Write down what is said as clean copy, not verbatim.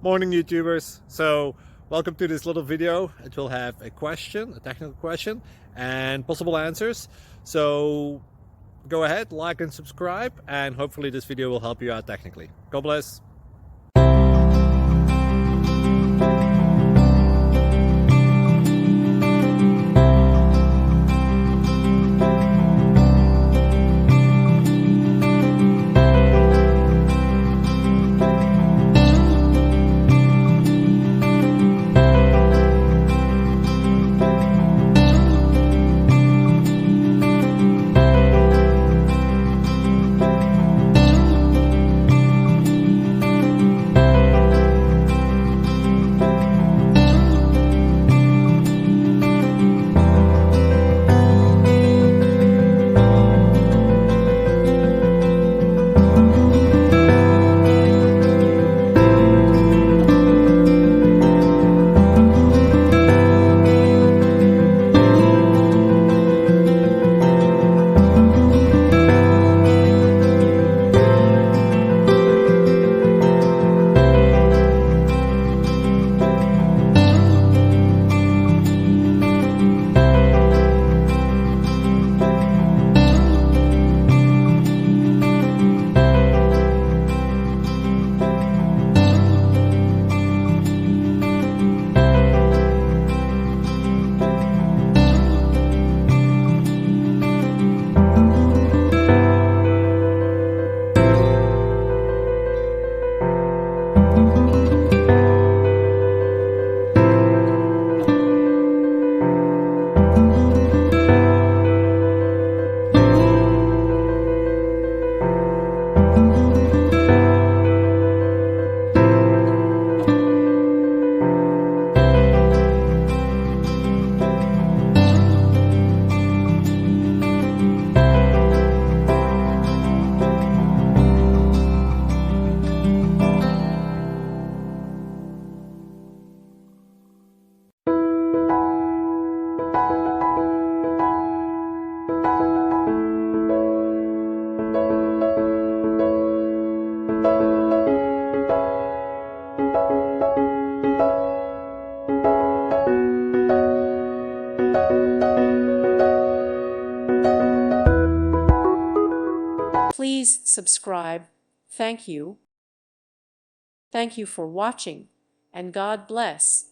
Morning YouTubers. So welcome to this little video. It will have a question, a technical question, and possible answers. So go ahead, like and subscribe, and hopefully this video will help you out technically. God bless. Please subscribe. Thank you. Thank you for watching, and God bless.